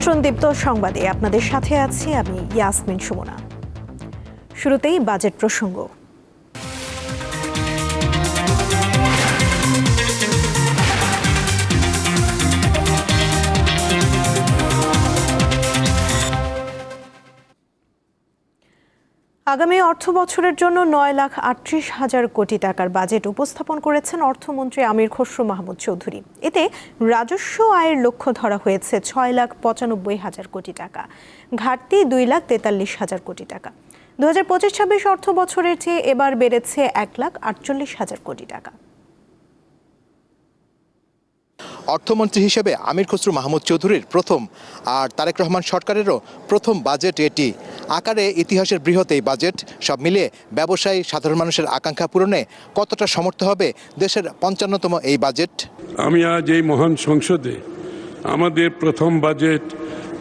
আমন্ত্রণ দীপ্ত সংবাদে আপনাদের সাথে আছি আমি ইয়াসমিন সুমনা। শুরুতেই বাজেট প্রসঙ্গ। আগামী অর্থ বছরের জন্য 9,38,000 কোটি টাকার বাজেট উপস্থাপন করেছেন অর্থমন্ত্রী আমির খসরু মাহমুদ চৌধুরী। এতে রাজস্ব আয়ের লক্ষ্য ধরা হয়েছে 6,95,000 কোটি টাকা, ঘাটতি 2,43,000 কোটি টাকা। 2025-26 অর্থ বছরের চেয়ে এবার বেড়েছে 1,48,000 কোটি টাকা। অর্থমন্ত্রী হিসেবে আমির খসরু মাহমুদ চৌধুরীর প্রথম আর তারেক রহমান সরকারেরও প্রথম বাজেট এটি। আকারে ইতিহাসের বৃহৎ এই বাজেট সব মিলিয়ে ব্যবসায়ী সাধারণ মানুষের আকাঙ্ক্ষা পূরণে কতটা সমর্থ হবে দেশের 55তম এই বাজেট? আমি আজ এই মহান সংসদে আমাদের প্রথম বাজেট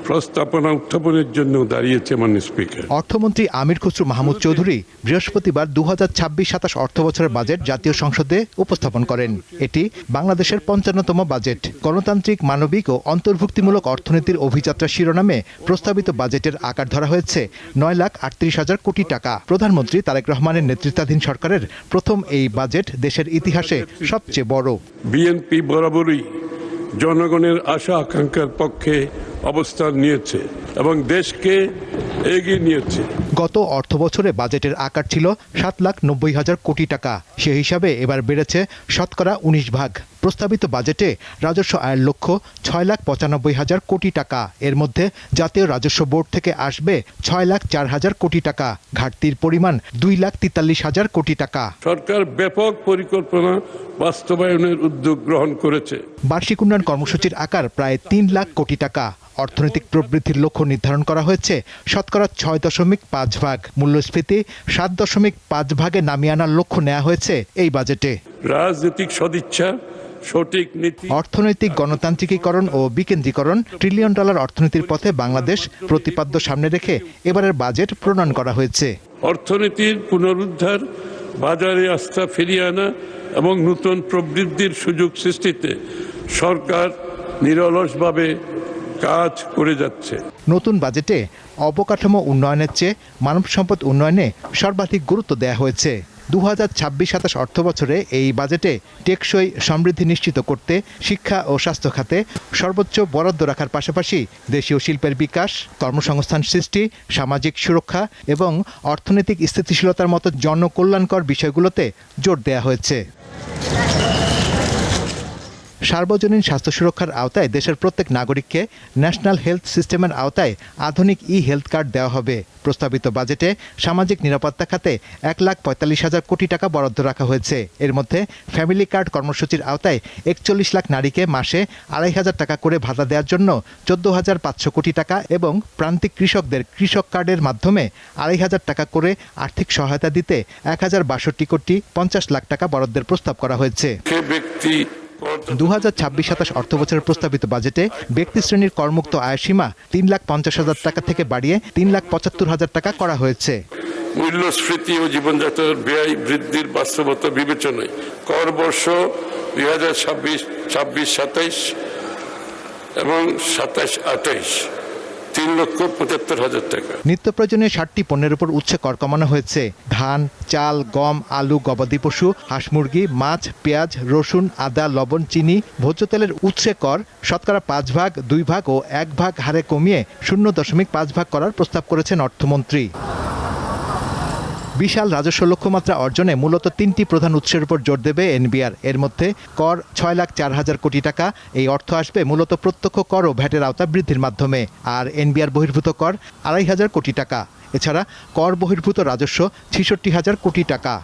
প্রস্তাবনা উত্থাপনের জন্য দাঁড়িয়েছে মাননীয় স্পিকার। অর্থমন্ত্রী আমির খসরু মাহমুদ চৌধুরী বৃহস্পতিবার 2026-27 অর্থ বছরের বাজেট জাতীয় সংসদে উপস্থাপন করেন। এটি বাংলাদেশের 55তম বাজেট। গণতান্ত্রিক, মানবিক ও অন্তর্ভুক্তিমূলক অর্থনীতির অভিযাত্রা শিরোনামে প্রস্তাবিত বাজেটের আকার ধরা হয়েছে 9,38,000 কোটি টাকা। প্রধানমন্ত্রী তারেক রহমানের নেতৃত্বাধীন সরকারের প্রথম এই বাজেট দেশের ইতিহাসে সবচেয়ে বড়। বিএনপি বরাবরই জনগণের আশা আকাঙ্ক্ষার পক্ষে অবস্থান নিয়েছে এবং দেশকে এগিয়ে নিয়েছে। গত অর্থ বছরে বাজেটের আকার ছিল 7,90,000 কোটি টাকা। সে হিসাবে এবার বেড়েছে শতকরা 19 ভাগ। প্রস্তাবিত বাজেটে রাজস্ব আয়ের লক্ষ্য 6,95,000 কোটি টাকা। এর মধ্যে জাতীয় রাজস্ব বোর্ড থেকে আসবে 6,04,000 কোটি টাকা। ঘাটতির পরিমাণ 2,43,000 কোটি টাকা। সরকার ব্যাপক পরিকল্পনা বাস্তবায়নের উদ্যোগ গ্রহণ করেছে। বার্ষিক উন্নয়ন কর্মসূচির আকার প্রায় 3 লাখ কোটি টাকা। অর্থনৈতিক প্রবৃদ্ধির লক্ষ্য নির্ধারণ করা হয়েছে শতকরা 6.5 ভাগ। মূল্যস্ফীতি 7.5 ভাগে নামিয়ে আনার লক্ষ্য নেওয়া হয়েছে এই বাজেটে। রাজনৈতিক সদিচ্ছা, সঠিক নীতি, অর্থনৈতিক গণতান্ত্রিকীকরণ ও বিকেন্দ্রীকরণ, ট্রিলিয়ন ডলার অর্থনীতির পথে বাংলাদেশ প্রতিপাদ্য সামনে রেখে এবারের বাজেট প্রণয়ন করা হয়েছে। অর্থনীতির পুনরুদ্ধার, বাজারে আস্থা ফিরিয়ে আনা এবং নতুন প্রবৃদ্ধির সুযোগ সৃষ্টিতে সরকার নিরলসভাবে কাজ করে যাচ্ছে। নতুন বাজেটে অবকাঠামো উন্নয়নের চেয়ে মানব সম্পদ উন্নয়নে সর্বাধিক গুরুত্ব দেওয়া হয়েছে। 2026-27 অর্থ বছরে এই বাজেটে টেকসই সমৃদ্ধি নিশ্চিত করতে শিক্ষা ও স্বাস্থ্য খাতে সর্বোচ্চ বরাদ্দ রাখার পাশাপাশি দেশীয় শিল্পের বিকাশ, কর্মসংস্থান সৃষ্টি, সামাজিক সুরক্ষা এবং অর্থনৈতিক স্থিতিশীলতার মতো জনকল্যাণকর বিষয়গুলোতে জোর দেওয়া হয়েছে। সার্বজনীন স্বাস্থ্য সুরক্ষার আওতায় দেশের প্রত্যেক নাগরিককে ন্যাশনাল হেলথ সিস্টেমের আওতায় আধুনিক হেলথ কার্ড দেওয়া হবে। প্রস্তাবিত বাজেটে সামাজিক নিরাপত্তা খাতে 1,45,000 কোটি টাকা বরাদ্দ রাখা হয়েছে। এর মধ্যে ফ্যামিলি কার্ড কর্মসূচির আওতায় 41 লাখ নারীকে মাসে 2,500 টাকা করে ভাতা দেওয়ার জন্য 14,500 কোটি টাকা এবং প্রান্তিক কৃষকদের কৃষক কার্ডের মাধ্যমে 2,500 টাকা করে আর্থিক সহায়তা দিতে 1,062 কোটি 50 লাখ টাকা বরাদ্দের প্রস্তাব করা হয়েছে। 2026-27 অর্থ বছরের প্রস্তাবিত বাজেটে ব্যক্তি শ্রেণীর করমুক্ত আয়ের সীমা 3,50,000 টাকা থেকে বাড়িয়ে 3,75,000 টাকা করা হয়েছে। মূল্যস্ফীতি ও জীবনযাত্রার ব্যয় বৃদ্ধির বাস্তবতা বিবেচনায় কর বর্ষ 2026-27 এবং 27-28 3,75,000 টাকা। নিত্য প্রয়োজনীয় 60টি পণ্যের উপর উচ্চ কর কমানো হয়েছে। ধান, চাল, গম, আলু, গবাদি পশু, হাঁস মুরগি, মাছ, পেঁয়াজ, রসুন, আদা, লবণ, চিনি, ভোজ্য তেলের উৎসে কর শতকরা 5 ভাগ, 2 ভাগ ও 1 ভাগ হারে কমিয়ে 0.5 ভাগ করার প্রস্তাব করেছেন অর্থমন্ত্রী। বিশাল রাজস্ব লক্ষ্যমাত্রা অর্জনে মূলত 3টি প্রধান উৎসের উপর জোর দেবে এনবিআর। এর মধ্যে কর 6,04,000 কোটি টাকা। এই অর্থ আসবে মূলত প্রত্যক্ষ কর ও ভ্যাটের আওতা বৃদ্ধির মাধ্যমে। আর এনবিআর বহির্ভূত কর 2,500 কোটি টাকা। এছাড়া কর বহির্ভূত রাজস্ব 66,000 কোটি টাকা।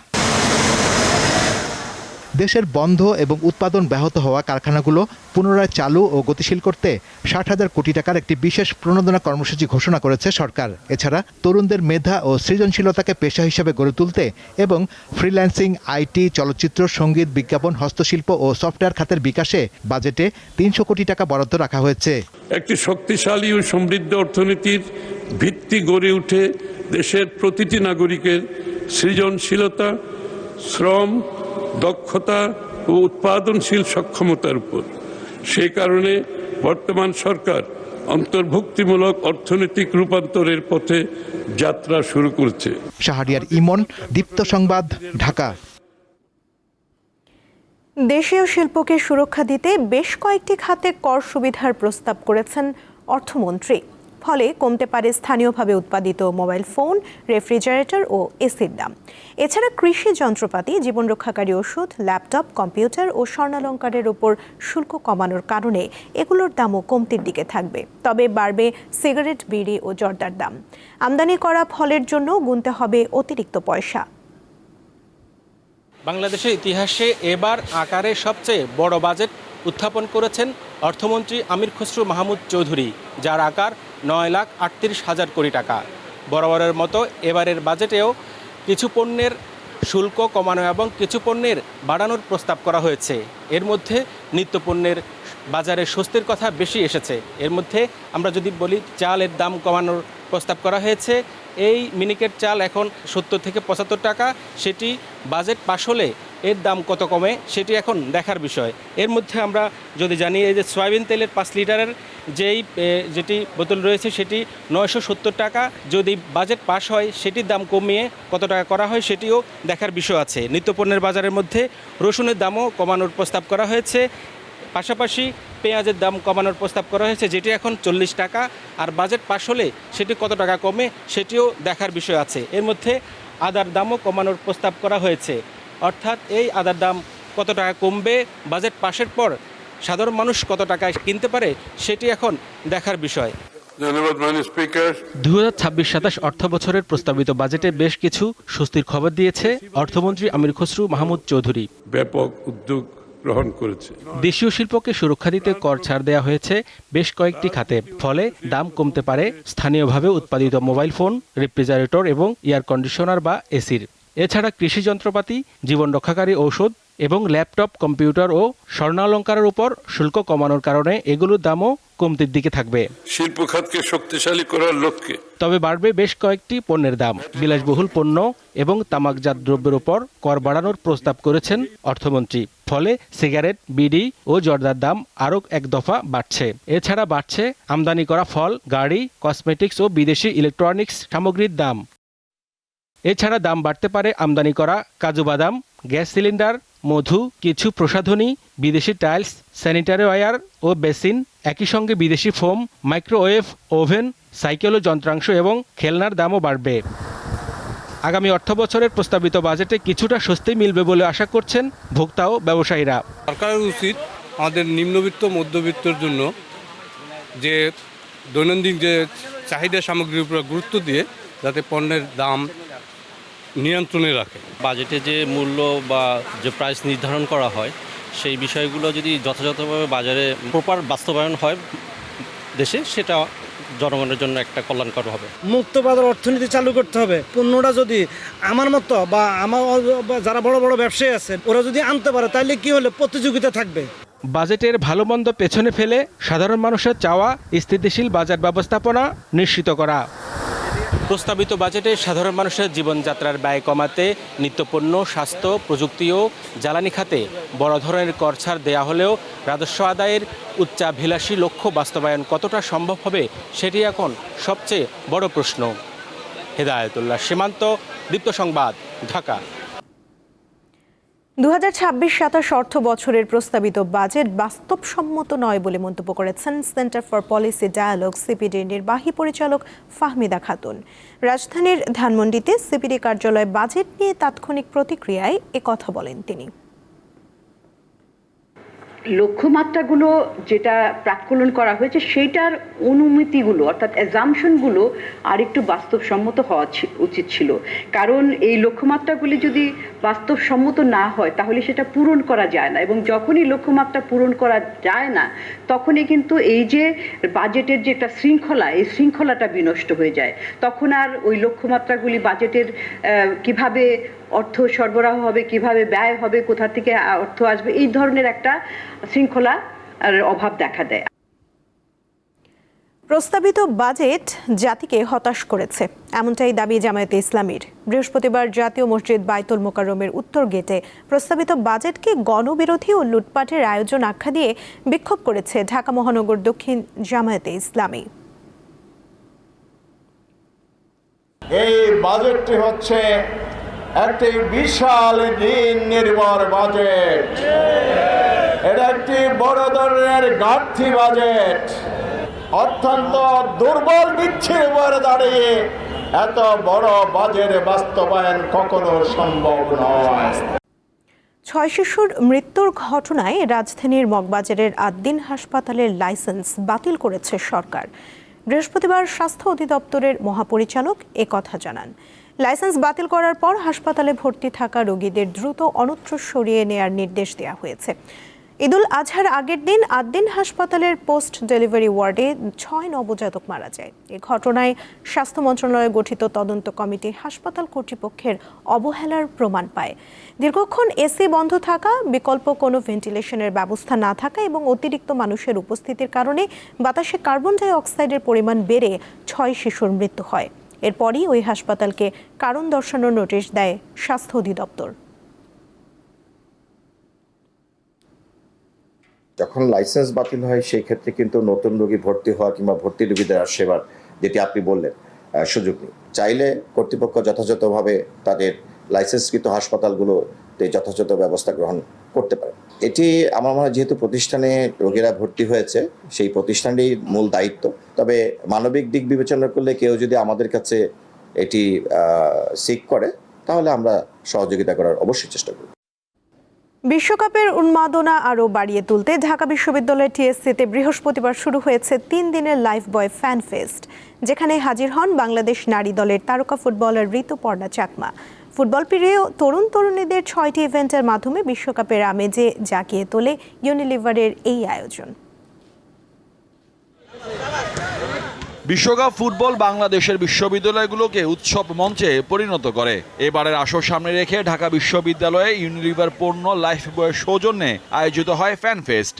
দেশের বন্ধ এবং উৎপাদন ব্যাহত হওয়া কারখানাগুলো পুনরায় চালু ও গতিশীল করতে 60,000 কোটি টাকার একটি বিশেষ প্রণোদনা কর্মসূচি ঘোষণা করেছে সরকার। এছাড়া তরুণদের মেধা ও সৃজনশীলতাকে পেশা হিসেবে গড়ে তুলতে এবং ফ্রিল্যান্সিং, আইটি, চলচ্চিত্র, সঙ্গীত, বিজ্ঞাপন, হস্তশিল্প ও সফটওয়্যার খাতের বিকাশে বাজেটে 300 কোটি টাকা বরাদ্দ রাখা হয়েছে। একটি শক্তিশালী ও সমৃদ্ধ অর্থনীতির ভিত্তি গড়ে উঠে দেশের প্রতিটি নাগরিকের সৃজনশীলতা, শ্রম, দক্ষতা ও উৎপাদনশীল সক্ষমতার উপর। সেই কারণে বর্তমান সরকার অন্তর্ভুক্তিমূলক অর্থনৈতিক রূপান্তরের পথে যাত্রা শুরু করছে। শাহরিয়ার ইমন, দীপ্ত সংবাদ, ঢাকা। দেশীয় শিল্পকে সুরক্ষা দিতে বেশ কয়েকটি খাতে কর সুবিধার প্রস্তাব করেছেন অর্থমন্ত্রী। ফলে কমতে পারে স্থানীয়ভাবে উৎপাদিত মোবাইল ফোন, রেফ্রিজারেটর ও এসির দাম। এছাড়া কৃষি যন্ত্রপাতি, জীবনরক্ষাকারী ওষুধ, ল্যাপটপ, কম্পিউটার ও স্বর্ণালংকারের উপর শুল্ক কমানোর কারণে এগুলোর দামও কমতির দিকে থাকবে। তবে বাড়বে সিগারেট, বিড়ি ও জর্দার দাম। আমদানি করা ফলের জন্য গুনতে হবে অতিরিক্ত পয়সা। বাংলাদেশের ইতিহাসে এবার আকারে সবচেয়ে বড় বাজেট উত্থাপন করেছেন অর্থমন্ত্রী আমির খসরু মাহমুদ চৌধুরী, যার আকার 9,38,000 কোটি টাকা। বরাবরের মতো এবারের বাজেটেও কিছু পণ্যের শুল্ক কমানো এবং কিছু পণ্যের বাড়ানোর প্রস্তাব করা হয়েছে। এর মধ্যে নিত্যপণ্যের বাজারে স্বস্তির কথা বেশি এসেছে। এর মধ্যে আমরা যদি বলি, চালের দাম কমানোর প্রস্তাব করা হয়েছে। এই মিনিকেট চাল এখন 70 থেকে 75 টাকা। সেটি বাজেট পাশ হলে এর দাম কত কমে সেটি এখন দেখার বিষয়। এর মধ্যে আমরা যদি জানি, এই যে সয়াবিন তেলের 5 লিটারের যেটি বোতল রয়েছে সেটি 970 টাকা। যদি বাজেট পাশ হয় সেটির দাম কমিয়ে কত টাকা করা হয় সেটিও দেখার বিষয় আছে। নিত্যপণ্যের বাজারের মধ্যে রসুনের দামও কমানোর প্রস্তাব করা হয়েছে। পাশাপাশি পেঁয়াজের দাম কমানোর প্রস্তাব করা হয়েছে, যেটি এখন 40 টাকা। আর বাজেট পাশ হলে সেটি কত টাকা কমে সেটিও দেখার বিষয় আছে। এর মধ্যে আদার দামও কমানোর প্রস্তাব করা হয়েছে। অর্থাৎ এই আদার দাম কত টাকা কমবে, বাজেট পাশের পর সাধারণ মানুষ কত টাকায় কিনতে পারে সেটি এখন দেখার বিষয়। ধন্যবাদ মাননীয় স্পিকার। 2026-27 অর্থ বছরের প্রস্তাবিত বাজেটে বেশ কিছু স্বস্তির খবর দিয়েছে অর্থমন্ত্রী আমির খসরু মাহমুদ চৌধুরী। ব্যাপক উদ্যোগ গ্রহণ করেছে। দেশীয় শিল্পকে সুরক্ষা দিতে কর ছাড় দেওয়া হয়েছে বেশ কয়েকটি খাতে। ফলে দাম কমতে পারে স্থানীয়ভাবে উৎপাদিত মোবাইল ফোন, রেফ্রিজারেটর এবং এয়ার কন্ডিশনার বা এসির। এছাড়া কৃষি যন্ত্রপাতি, জীবন রক্ষাকারী ঔষধ এবং ল্যাপটপ, কম্পিউটার ও স্বর্ণালংকারের উপর শুল্ক কমানোর কারণে এগুলোর দামও কমতির দিকে থাকবে। শিল্প খাতকে শক্তিশালী করার লক্ষ্যে তবে বাড়বে বেশ কয়েকটি পণ্যের দাম। বিলাসবহুল পণ্য এবং তামাকজাত দ্রব্যের উপর কর বাড়ানোর প্রস্তাব করেছেন অর্থমন্ত্রী। ফলে সিগারেট, বিড়ি ও জর্দার দাম আরও এক দফা বাড়ছে। এছাড়া বাড়ছে আমদানি করা ফল, গাড়ি, কসমেটিক্স ও বিদেশি ইলেকট্রনিক্স সামগ্রীর দাম। এছাড়া দাম বাড়তে পারে আমদানি করা কাজু বাদাম, গ্যাস সিলিন্ডার, মধু, কিছু প্রসাধনী, বিদেশি টাইলস, স্যানিটারি ওয়্যার ও বেসিন, একই সঙ্গে বিদেশি ফোম, মাইক্রোওয়েভ, ওভেন, সাইকেল ও যন্ত্রাংশ এবং খেলনার দামও বাড়বে। আগামী অর্থ বছরের প্রস্তাবিত বাজেটে কিছুটা স্বস্তি মিলবে বলে আশা করছেন ভোক্তা ও ব্যবসায়ীরা। সরকারের উচিত আমাদের নিম্নবিত্ত মধ্যবিত্তর জন্য যে দৈনন্দিন যে চাহিদা সামগ্রীর উপর গুরুত্ব দিয়ে যাতে পণ্যের দাম নিয়ন্ত্রণে রাখে। বাজেটে যে মূল্য বা যে প্রাইস নির্ধারণ করা হয় সেই বিষয়গুলো যদি যথাযথভাবে বাজারে প্রপার বাস্তবায়ন হয় দেশে, সেটা জনগণের জন্য একটা কল্যাণকর হবে। মুক্ত বাজার অর্থনীতি চালু করতে হবে। পণ্যটা যদি আমার মতো বা আমার যারা বড় বড় ব্যবসায়ী আছেন ওরা যদি আনতে পারে তাহলে কি হলে প্রতিযোগিতা থাকবে। বাজেটের ভালো মন্দ পেছনে ফেলে সাধারণ মানুষের চাওয়া স্থিতিশীল বাজার ব্যবস্থাপনা নিশ্চিত করা। প্রস্তাবিত বাজেটে সাধারণ মানুষের জীবনযাত্রার ব্যয় কমাতে নিত্যপণ্য, স্বাস্থ্য, প্রযুক্তি ও জ্বালানি খাতে বড় ধরনের কর ছাড় দেওয়া হলেও রাজস্ব আদায়ের উচ্চাভিলাষী লক্ষ্য বাস্তবায়ন কতটা সম্ভব হবে সেটি এখন সবচেয়ে বড় প্রশ্ন। হেদায়েতুল্লাহ সীমান্ত, দীপ্ত সংবাদ, ঢাকা। 2026-27 অর্থ বছরের প্রস্তাবিত বাজেট বাস্তবসম্মত নয় বলে মন্তব্য করেছেন সেন্টার ফর পলিসি ডায়ালগ সিপিডির নির্বাহী পরিচালক ফাহমিদা খাতুন। রাজধানীর ধানমন্ডিতে সিপিডি কার্যালয়ে বাজেট নিয়ে তাৎক্ষণিক প্রতিক্রিয়ায় একথা বলেন তিনি। লক্ষ্যমাত্রাগুলো যেটা প্রাক্কলন করা হয়েছে সেটার অনুমিতিগুলো অর্থাৎ অ্যাজাম্পশনগুলো আর একটু বাস্তবসম্মত হওয়া উচিত ছিল। কারণ এই লক্ষ্যমাত্রাগুলি যদি বাস্তবসম্মত না হয় তাহলে সেটা পূরণ করা যায় না, এবং যখনই লক্ষ্যমাত্রা পূরণ করা যায় না তখনই কিন্তু এই যে বাজেটের যে একটা শৃঙ্খলা, এই শৃঙ্খলাটা বিনষ্ট হয়ে যায়। তখন আর ওই লক্ষ্যমাত্রাগুলি বাজেটের কিভাবে অর্থ সরবরাহ হবে, কিভাবে ব্যয় হবে, কোথা থেকে অর্থ আসবে, এই ধরনের একটা শৃঙ্খলা অভাব দেখা দেয়। প্রস্তাবিত বাজেট জাতিকে হতাশ করেছে, এমনটাই দাবি জামায়াতে ইসলামীর। বৃহস্পতিবার জাতীয় মসজিদ বায়তুল মোকাররমের উত্তর গেটে প্রস্তাবিত বাজেটকে গণবিরোধী ও লুটপাটের আয়োজন আখ্যা দিয়ে বিক্ষোভ করেছে ঢাকা মহানগর দক্ষিণ জামায়াতে ইসলামী। এই বাজেটটি হচ্ছে একটি বিশাল ঋণ নির্ভর বাজেট। এটা একটি বড় ধরনের ঘাটতি বাজেট। অত্যন্ত দুর্বল ভিত্তির উপরে দাঁড়িয়ে এত বড় বাজেট বাস্তবায়ন কখনো সম্ভব নয়। 6 শিশুর মৃত্যুর ঘটনায় রাজধানীর মগবাজারের আদ্দিন হাসপাতালের লাইসেন্স বাতিল করেছে সরকার। বৃহস্পতিবার স্বাস্থ্য অধিদপ্তরের মহাপরিচালক একথা জানান। লাইসেন্স বাতিল করার পর হাসপাতালে ভর্তি থাকা রোগীদের দ্রুত অন্যত্র সরিয়ে নেয়ার নির্দেশ দেওয়া হয়েছে। ঈদুল আজহার আগের দিন আদ্দিন হাসপাতালের পোস্ট ডেলিভারি ওয়ার্ডে 6 নবজাতক মারা যায়। এ ঘটনায় স্বাস্থ্য মন্ত্রণালয় গঠিত তদন্ত কমিটি হাসপাতাল কর্তৃপক্ষের অবহেলার প্রমাণ পায়। দীর্ঘক্ষণ এসি বন্ধ থাকা, বিকল্প কোনো ভেন্টিলেশনের ব্যবস্থা না থাকা এবং অতিরিক্ত মানুষের উপস্থিতির কারণে বাতাসে কার্বন ডাই অক্সাইডের পরিমাণ বেড়ে 6 শিশুর মৃত্যু হয়। এরপরই ওই হাসপাতালকে কারণ দর্শানোর নোটিশ দেয় স্বাস্থ্য অধিদপ্তর। যখন লাইসেন্স বাতিল হয় সেই ক্ষেত্রে কিন্তু নতুন রোগী ভর্তি হওয়া কিংবা ভর্তি রোগীদের সেবার, যেটি আপনি বললেন, সুযোগ নেই। চাইলে কর্তৃপক্ষ যথাযথভাবে তাদের লাইসেন্সকৃত হাসপাতালগুলোতে যথাযথ ব্যবস্থা গ্রহণ করতে পারে। এটি আমার মনে হয় যেহেতু প্রতিষ্ঠানে রোগীরা ভর্তি হয়েছে সেই প্রতিষ্ঠানেরই মূল দায়িত্ব। তবে মানবিক দিক বিবেচনা করলে কেউ যদি আমাদের কাছে এটি সিক করে তাহলে আমরা সহযোগিতা করার অবশ্যই চেষ্টা করব। বিশ্বকাপের উন্মাদনা আরও বাড়িয়ে তুলতে ঢাকা বিশ্ববিদ্যালয়ের টিএসসিতে বৃহস্পতিবার শুরু হয়েছে 3 দিনের লাইফ বয় ফ্যান ফেস্ট, যেখানে হাজির হন বাংলাদেশ নারী দলের তারকা ফুটবলার ঋতুপর্ণা চাকমা। ফুটবল প্রিয় তরুণ তরুণীদের 6টি ইভেন্টের মাধ্যমে বিশ্বকাপের আমেজে জাঁকিয়ে তোলে ইউনিলিভারের এই আয়োজন। বিশ্বকাপ ফুটবল বাংলাদেশের বিশ্ববিদ্যালয়গুলোকে উৎসব মঞ্চে পরিণত করে। এবারের আসর সামনে রেখে ঢাকা বিশ্ববিদ্যালয়ে ইউনিলিভার পণ্য লাইফ বয়ের সৌজন্যে আয়োজিত হয় ফ্যান ফেস্ট।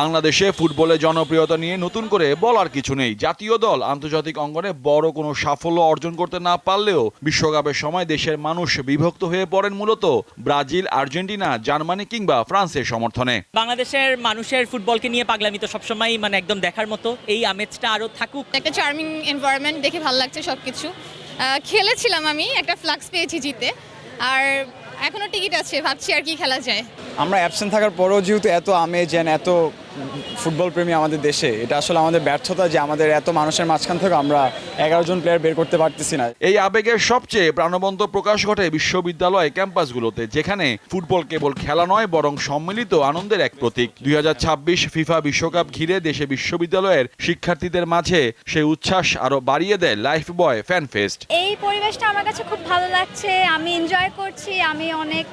বাংলাদেশে ফুটবলের জনপ্রিয়তা নিয়ে নতুন করে বলার কিছু নেই। জাতীয় দল আন্তর্জাতিক অঙ্গনে বড় কোনো সাফল্য অর্জন করতে না পারলেও বিশ্বকাপের সময় দেশের মানুষ বিভক্ত হয়ে পড়েন মূলত ব্রাজিল, আর্জেন্টিনা, জার্মানি কিংবা ফ্রান্সের সমর্থনে। বাংলাদেশের মানুষের ফুটবলকে নিয়ে পাগলামি তো সবসময় একদম দেখার মতো। এই আমেজটা আরো থাকুক। একটা চার্মিং এনভায়রনমেন্ট দেখে ভালো লাগছে সবকিছু। খেলেছিলাম, আমি একটা ফ্লাক্স পেয়েছি জিতে, আর এখনো টিকিট আছে, ভাবছি আর কি খেলা যায়। আমরা অ্যাবসেন্ট থাকার পরেও যেহেতু এত আমেজ এত ফুটবল প্রেমী আমাদের দেশে, এটা আসলে আমাদের ব্যর্থতা যে আমাদের এত মানুষের মাঝখান থেকে আমরা 11 জন প্লেয়ার বের করতে পারতেছি না। এই আবেগের সবচেয়ে প্রাণবন্ত প্রকাশ ঘটে বিশ্ববিদ্যালয় ক্যাম্পাসগুলোতে, যেখানে ফুটবল কেবল খেলা নয় বরং সম্মিলিত আনন্দের এক প্রতীক। 2026 ফিফা বিশ্বকাপ ঘিরে দেশে বিশ্ববিদ্যালয়ের শিক্ষার্থীদের মাঝে সেই উচ্ছ্বাস আরো বাড়িয়ে দেয় লাইফ বয় ফ্যান ফেস্ট। এই পরিবেশটা আমার কাছে খুব ভালো লাগছে, আমি এনজয় করছি, আমি অনেক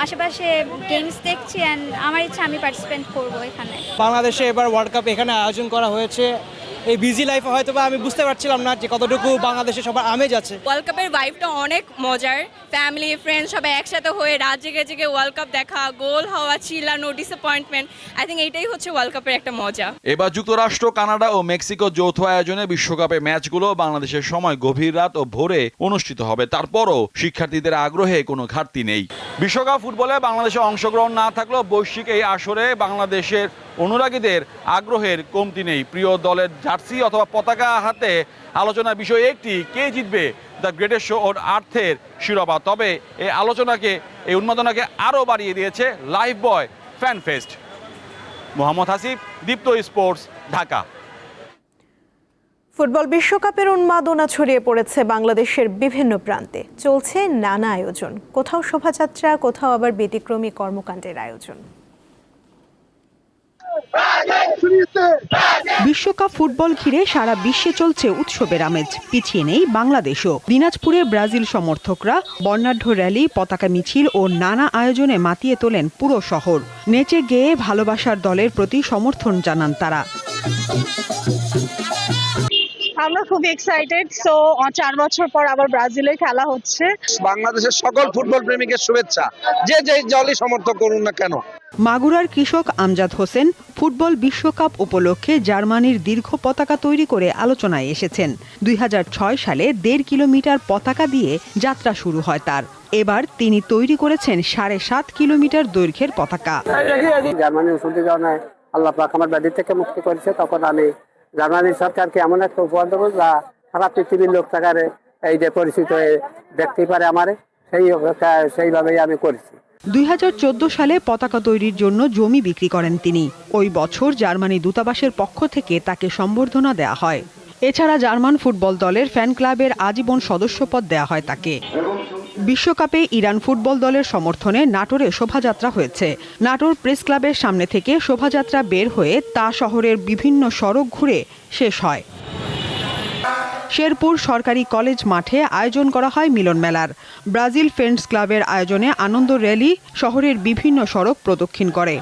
আশেপাশে গেমস দেখছি এন্ড আমার ইচ্ছা আমি পার্টিসিপেট করব এখানে। বাংলাদেশে এবার ওয়ার্ল্ড কাপ এখানে আয়োজন করা হয়েছে। এই বিজি লাইফে হয়তো আমি বুঝতে পারছিলাম না যে কতটুকু বাংলাদেশে সবার আমেজ আছে। ওয়ার্ল্ড কাপের ভাইবটা অনেক মজার, ফ্যামিলি ফ্রেন্ডস সবাই একসাথে হয়ে রাত জেগে জেগে ওয়ার্ল্ড কাপ দেখা, গোল হওয়া, চিল্লানো, ডিসঅ্যাপয়েন্টমেন্ট, আই থিঙ্ক এইটাই হচ্ছে ওয়ার্ল্ড কাপের একটা মজা। এবার যুক্তরাষ্ট্র, কানাডা ও মেক্সিকো যৌথ আয়োজনে বিশ্বকাপের ম্যাচগুলো বাংলাদেশের সময় গভীর রাত ও ভোরে অনুষ্ঠিত হবে। তারপরও শিক্ষার্থীদের আগ্রহে কোনো ঘাটতি নেই। বিশ্বকাপ ফুটবলে বাংলাদেশে অংশগ্রহণ না থাকলেও বৈশ্বিক এই আসরে বাংলাদেশের অনুরাগীদের আগ্রহের কমতি নেই। প্রিয় দলের জার্সি অথবা পতাকা হাতে আলোচনার বিষয় একটি, কে জিতবে দ্য গ্রেটেস্ট শো অন আর্থের শিরোপা। তবে এই উন্মাদনাকে আরও বাড়িয়ে দিয়েছে লাইফ বয় ফ্যান ফেস্ট। মোহাম্মদ হাসিব, দীপ্ত স্পোর্টস, ঢাকা। ফুটবল বিশ্বকাপের উন্মাদনা ছড়িয়ে পড়েছে বাংলাদেশের বিভিন্ন প্রান্তে। চলছে নানা আয়োজন, কোথাও শোভাযাত্রা, কোথাও আবার ব্যতিক্রমী কর্মকাণ্ডের আয়োজন। বিশ্বকাপ ফুটবল ঘিরে সারা বিশ্বে চলছে উৎসবের আমেজ। পিছিয়ে নেই বাংলাদেশও। দিনাজপুরে ব্রাজিল সমর্থকরা বর্ণাঢ্য র্যালি, পতাকা মিছিল ও নানা আয়োজনে মাতিয়ে তোলেন পুরো শহর। নেচে গেয়ে ভালোবাসার দলের প্রতি সমর্থন জানান তারা। আমরা খুবই এক্সাইটেড। সো 4 বছর পর আবার ব্রাজিলের খেলা হচ্ছে। বাংলাদেশের সকল ফুটবল প্রেমীকে শুভেচ্ছা, যে দলই সমর্থন করুন না কেন। মাগুরার কৃষক আমজাদ হোসেন ফুটবল বিশ্বকাপ উপলক্ষে জার্মানির দীর্ঘ পতাকা তৈরি করে আলোচনায় এসেছেন। 2006 সালে 1.5 কিলোমিটার পতাকা দিয়ে যাত্রা শুরু হয় তার। এবার তিনি তৈরি করেছেন 7.5 কিলোমিটার দৈর্ঘ্যের পতাকা। জার্মানির ওষুধের কারণে আল্লাহ পাক আমার ব্যাধি থেকে মুক্তি করেছে, তখন আমি জার্মানির সরকারকে এমন একটা উপহার দেবো যা সারা পৃথিবীর লোক থাকারে এই যে পরিচিত হয়ে দেখতেই পারে আমারে, সেইভাবেই আমি করেছি। 2014 সালে পতাকা তৈরির জন্য জমি বিক্রি করেন তিনি। ওই বছর জার্মানি দূতাবাসের পক্ষ থেকে তাকে সম্বর্ধনা দেয়া হয়। এছাড়া জার্মান ফুটবল দলের ফ্যান ক্লাবের আজীবন সদস্যপদ দেয়া হয় তাকে। বিশ্বকাপে ইরান ফুটবল দলের সমর্থনে নাটোরে শোভাযাত্রা হয়েছে। নাটোর প্রেস ক্লাবের সামনে থেকে শোভাযাত্রা বের হয়ে তা শহরের বিভিন্ন সড়ক ঘুরে শেষ হয়। শেরপুর সরকারি কলেজ মাঠে আয়োজন করা হয় মিলন মেলার। ব্রাজিল ফ্রেন্ডস ক্লাবের আয়োজনে আনন্দ র্যালি শহরের বিভিন্ন সড়ক প্রদক্ষিণ করে।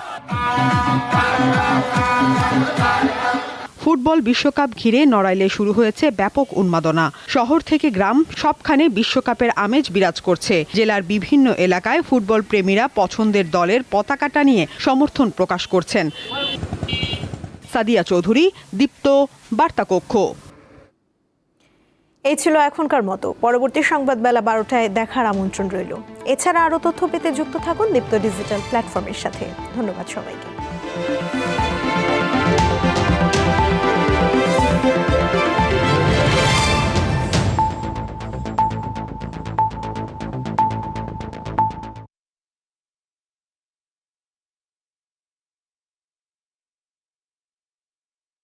ফুটবল বিশ্বকাপ ঘিরে নড়াইলে শুরু হয়েছে ব্যাপক উন্মাদনা। শহর থেকে গ্রাম সবখানে বিশ্বকাপের আমেজ বিরাজ করছে। জেলার বিভিন্ন এলাকায় ফুটবল প্রেমীরা পছন্দের দলের পতাকাটা নিয়ে সমর্থন প্রকাশ করছেন। সাদিয়া চৌধুরী, দীপ্ত, বার্তাকক্ষ। এই ছিল এখনকার মতো। পরবর্তী সংবাদ বেলা 12টায় দেখার আমন্ত্রণ রইল। এছাড়া আরও তথ্য পেতে যুক্ত থাকুন দীপ্ত ডিজিটাল প্ল্যাটফর্মের সাথে। ধন্যবাদ সবাইকে।